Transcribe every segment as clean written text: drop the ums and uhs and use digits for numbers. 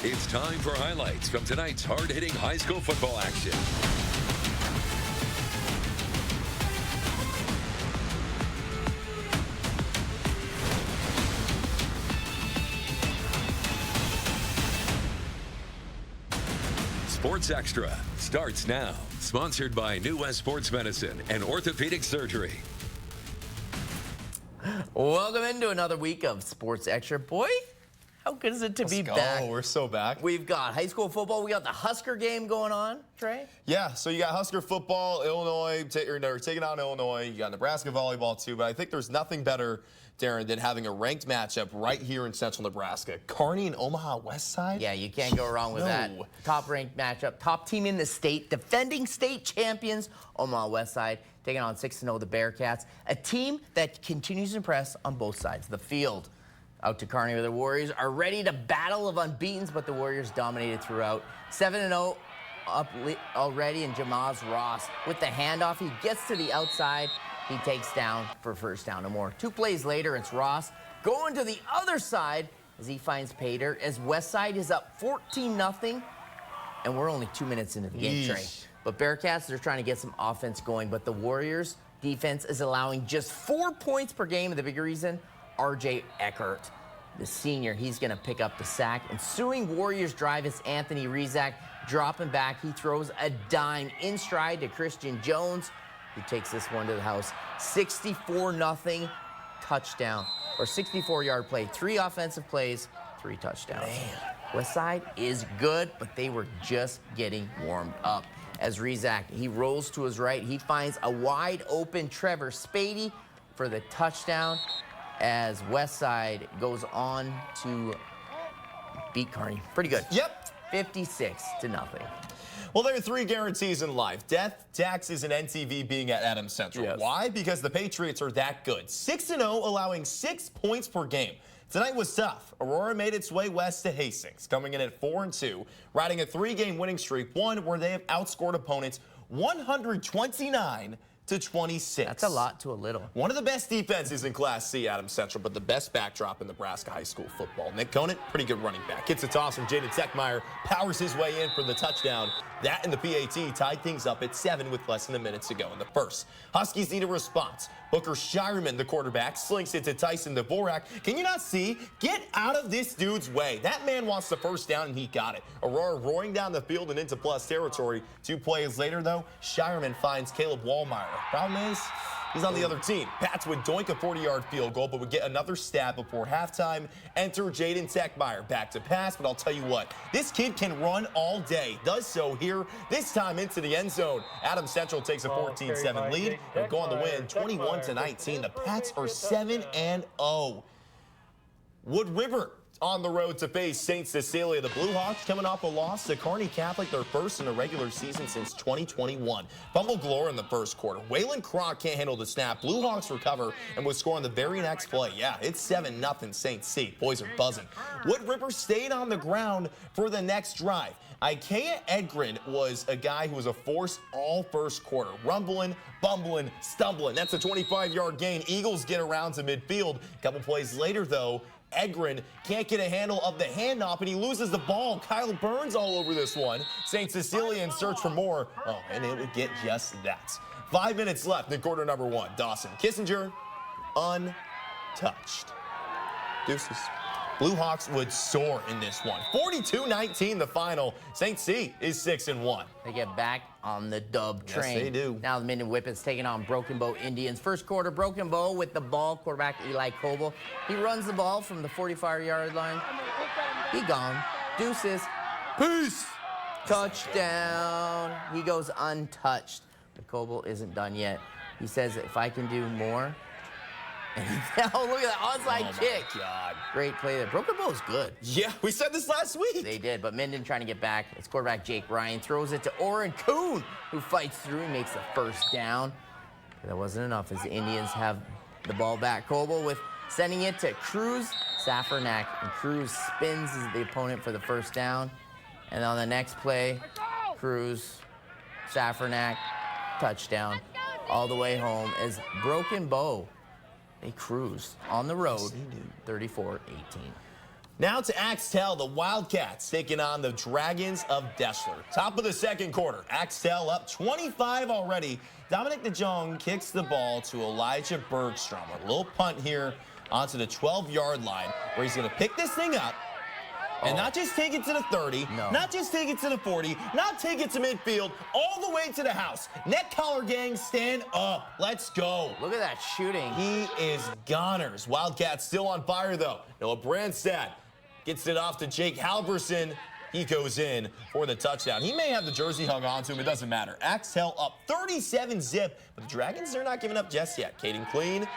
It's time for highlights from tonight's hard-hitting high school football action. Sports Extra starts now. Sponsored by New West Sports Medicine and Orthopedic Surgery. Welcome into another week of Sports Extra. Boy, how good is it to be back? We're so back. We've got high school football. We got the Husker game going on, Trey. Yeah, so you got Husker football, Illinois, they're taking on Illinois. You got Nebraska volleyball too, but I think there's nothing better, Darren, than having a ranked matchup right here in central Nebraska. Kearney and Omaha West Side? Yeah, you can't go wrong with that. Top ranked matchup, top team in the state, defending state champions, Omaha West Side, taking on 6-0 the Bearcats, a team that continues to impress on both sides of the field. Out to Kearney where the Warriors are ready to battle of unbeatens, but the Warriors dominated throughout. 7-0 up already, and Jamaz Ross with the handoff. He gets to the outside. He takes down for first down and more. 2 plays later, it's Ross going to the other side as he finds Pater, as Westside is up 14-0, and we're only 2 minutes into the game, Trey. But Bearcats, they're trying to get some offense going, but the Warriors' defense is allowing just 4 points per game, and the big reason, R.J. Eckert, the senior, he's going to pick up the sack. Ensuing Warriors drive is Anthony Rizak dropping back. He throws a dime in stride to Christian Jones, who takes this one to the house. 64-0 touchdown, or 64-yard play. 3 offensive plays, 3 touchdowns. Man. Westside is good, but they were just getting warmed up. As Rizak, he rolls to his right. He finds a wide open Trevor Spady for the touchdown, as Westside goes on to beat Kearney. Pretty good. Yep. 56-0. Well, there are 3 guarantees in life: death, taxes, and NTV being at Adams Central. Yes. Why? Because the Patriots are that good. 6-0, allowing 6 points per game. Tonight was tough. Aurora made its way west to Hastings, coming in at 4-2, riding a 3-game winning streak, one where they have outscored opponents 129-26. That's a lot to a little. One of the best defenses in Class C, Adams Central, but the best backdrop in Nebraska high school football. Nick Conant, pretty good running back. Gets a toss from Jaden Techmeyer, powers his way in for the touchdown. That and the PAT tied things up at 7 with less than a minute to go in the first. Huskies need a response. Booker Shireman, the quarterback, slinks it to Tyson Dvorak. Can you not see? Get out of this dude's way. That man wants the first down, and he got it. Aurora roaring down the field and into plus territory. 2 plays later, though, Shireman finds Caleb Wallmeyer. Problem is, he's on the other team. Pats would doink a 40-yard field goal, but would get another stab before halftime. Enter Jaden Techmeyer back to pass, but I'll tell you what, this kid can run all day. Does so here, this time into the end zone. Adams Central takes a 14-7 lead. They're going to win 21-19. The Pats are 7-0. Wood River on the road to face St. Cecilia. The Blue Hawks coming off a loss to Kearney Catholic, their first in a regular season since 2021. Fumble galore in the first quarter. Waylon Kroc can't handle the snap. Blue Hawks recover and would score on the very next play. Yeah, it's 7-0 St. C. Boys are buzzing. Wood River stayed on the ground for the next drive. Ikea Edgren was a guy who was a force all first quarter. Rumbling, bumbling, stumbling. That's a 25-yard gain. Eagles get around to midfield. A couple plays later, though, Edgren can't get a handle of the handoff, and he loses the ball. Kyle Burns all over this one. St. Cecilia in search for more. Oh, and it would get just that. 5 minutes left in quarter number 1. Dawson Kissinger, untouched. Deuces. Blue Hawks would soar in this one. 42-19 the final. St. C is 6-1. They get back on the dub train. Yes, they do. Now the Minden Whippets taking on Broken Bow Indians. First quarter, Broken Bow with the ball. Quarterback Eli Coble. He runs the ball from the 45-yard line. He gone. Deuces. Peace. Touchdown. He goes untouched. But Coble isn't done yet. He says, if I can do more. Oh, look at that onside kick. Oh, my God. Great play there. Broken Bow's good. Yeah, we said this last week. They did, but Minden trying to get back. It's quarterback Jake Ryan. Throws it to Oren Kuhn, who fights through and makes the first down. But that wasn't enough as the Indians have the ball back. Coble with sending it to Cruz Safranak. And Cruz spins as the opponent for the first down. And on the next play, Cruz, Safranak, touchdown. All the way home as Broken Bow, they cruise on the road, 34-18. Now to Axtell, the Wildcats taking on the Dragons of Dessler. Top of the second quarter, Axtell up 25 already. Dominic DeJong kicks the ball to Elijah Bergstrom. A little punt here onto the 12-yard line where he's going to pick this thing up and not just take it to the 30, not just take it to the 40, not take it to midfield, all the way to the house. Neck collar gang, stand up. Let's go. Look at that shooting. He is goners. Wildcats still on fire, though. Noah Brandstad gets it off to Jake Halverson. He goes in for the touchdown. He may have the jersey hung on to him. It doesn't matter. Axtell up 37-zip. But the Dragons, they're not giving up just yet. Caden Clean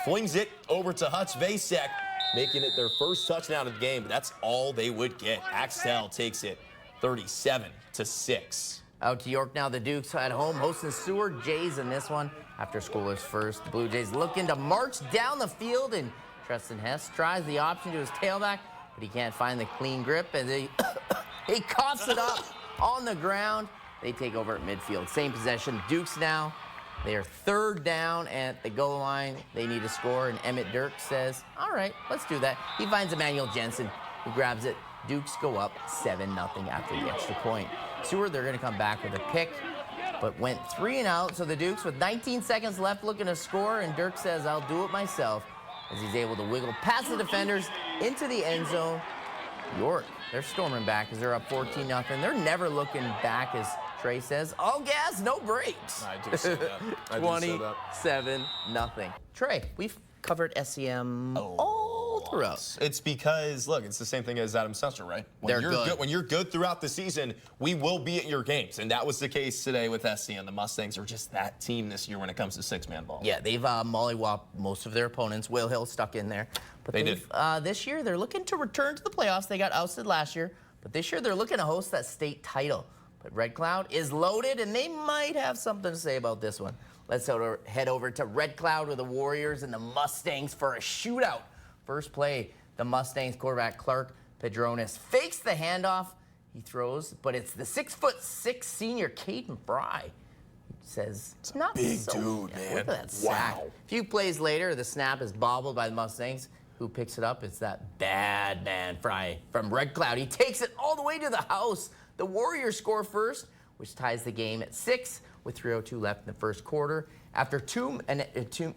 flings it over to Hutch Vasek, making it their first touchdown of the game. But that's all they would get. Axtell takes it 37-6. Out to York now. The Dukes at home hosting Seward Jays in this one. After schoolers first, the Blue Jays looking to march down the field, and Tristan Hess tries the option to his tailback, but he can't find the clean grip, and he coughs it up on the ground. They take over at midfield. Same possession. Dukes now. They are third down at the goal line. They need a score, and Emmett Dirk says, all right, let's do that. He finds Emmanuel Jensen, who grabs it. Dukes go up 7-0 after the extra point. Seward, they're going to come back with a pick, but went 3 and out. So the Dukes with 19 seconds left looking to score, and Dirk says, I'll do it myself, as he's able to wiggle past the defenders into the end zone. York, they're storming back as they're up 14-0. They're never looking back, as Trey says. All gas, no brakes. I do say that. 27-0. Trey, we've covered SEM all throughout. It's because, look, it's the same thing as Adam Central, right? They're good. When you're good throughout the season, we will be at your games. And that was the case today with SEM. The Mustangs are just that team this year when it comes to six-man ball. Yeah, they've mollywopped most of their opponents. Will Hill stuck in there. But They did. This year, they're looking to return to the playoffs. They got ousted last year. But this year, they're looking to host that state title. But Red Cloud is loaded, and they might have something to say about this one. Let's head over to Red Cloud with the Warriors and the Mustangs for a shootout. First play, the Mustangs quarterback Clark Pedronis fakes the handoff. He throws, but it's the 6'6" senior Caden Fry. He says, it's not big so dude, yeah, man. Look at that sack. Wow. A few plays later, the snap is bobbled by the Mustangs. Who picks it up? It's that bad man Fry from Red Cloud. He takes it all the way to the house. The Warriors score first, which ties the game at 6 with 3:02 left in the first quarter. After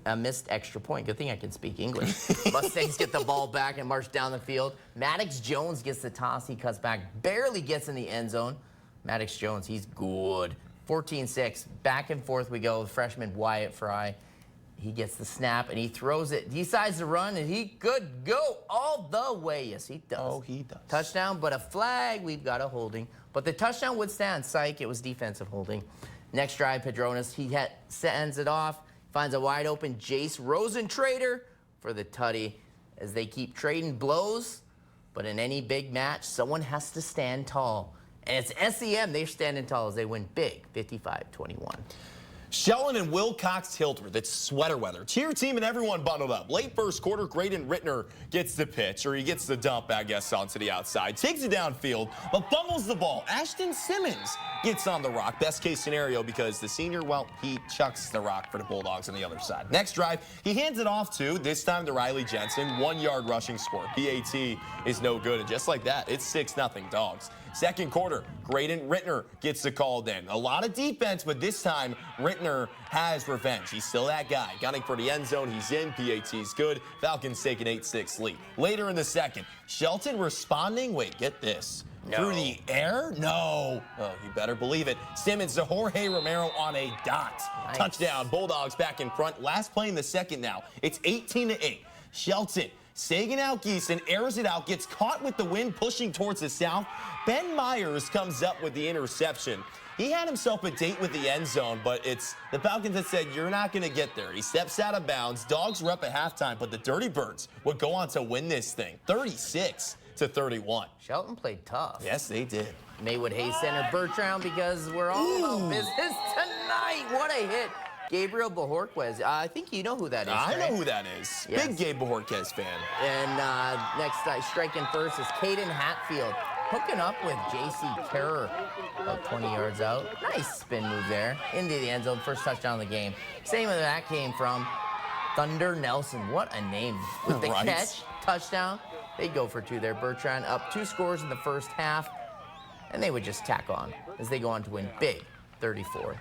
a missed extra point. Good thing I can speak English. Mustangs get the ball back and march down the field. Maddox Jones gets the toss. He cuts back, barely gets in the end zone. Maddox Jones, he's good. 14-6. Back and forth we go with freshman Wyatt Fry. He gets the snap, and he throws it. He decides to run, and he could go all the way. Yes, he does. Oh, he does. Touchdown, but a flag. We've got a holding. But the touchdown would stand. Psych, it was defensive holding. Next drive, Pedronis, he sends it off, finds a wide-open Jace Rosentrader for the tutty as they keep trading blows. But in any big match, someone has to stand tall. And it's SEM. They're standing tall as they win big, 55-21. Shellen and Wilcox Hildreth, it's sweater weather. Cheer team and everyone bundled up. Late first quarter, Graydon Rittner gets the pitch, or he gets the dump, I guess, onto the outside. Takes it downfield, but fumbles the ball. Ashton Simmons gets on the rock. Best case scenario because the senior, well, he chucks the rock for the Bulldogs on the other side. Next drive, he hands it off to, this time to Riley Jensen. 1-yard rushing score. PAT is no good, and just like that, it's 6-0 Dogs. Second quarter, Graydon Rittner gets the call then. A lot of defense, but this time, Rittner has revenge. He's still that guy. Gunning for the end zone. He's in. PAT's good. Falcons take an 8-6 lead. Later in the second, Shelton responding. Wait, get this. No. Through the air? No. Oh, you better believe it. Simmons to Jorge Romero on a dot. Nice. Touchdown. Bulldogs back in front. Last play in the second now. It's 18-8. Shelton sagging out geese and airs it out, gets caught with the wind pushing towards the south. Ben Myers comes up with the interception. He had himself a date with the end zone, but it's the Falcons that said, you're not going to get there. He steps out of bounds. Dogs were up at halftime, but the Dirty Birds would go on to win this thing, 36-31. Shelton played tough. Yes, they did. Maywood Hayes Center Bertrand, because we're all about business tonight. What a hit. Gabriel Bajorquez. I think you know who that is. I Trey. know who that is. Yes. Big Gabe Bajorquez fan. And next striking first is Caden Hatfield, hooking up with J.C. Kerr about 20 yards out. Nice spin move there into the end zone. First touchdown of the game. Same where that came from. Thunder Nelson. What a name. With the Right. catch, touchdown. They go for 2 there. Bertrand up 2 scores in the first half, and they would just tack on as they go on to win big, 34-0.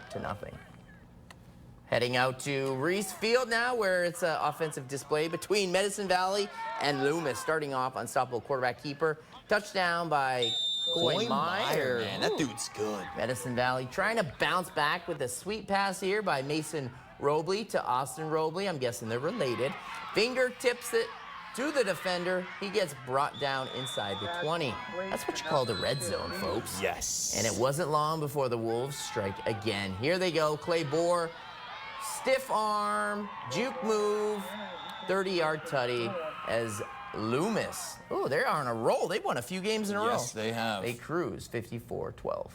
Heading out to Redfield now, where it's an offensive display between Medicine Valley and Loomis. Starting off, unstoppable quarterback keeper. Touchdown by Coy Meyer. Man, that dude's good. Medicine Valley trying to bounce back with a sweet pass here by Mason Robley to Austin Robley. I'm guessing they're related. Finger tips it to the defender. He gets brought down inside the 20. That's what you call the red zone, folks. Yes. And it wasn't long before the Wolves strike again. Here they go. Clay Bohr, stiff arm, juke move, 30-yard tutty as Loomis. Oh, they're on a roll. They've won a few games in a row. Yes, they have. They cruise 54-12.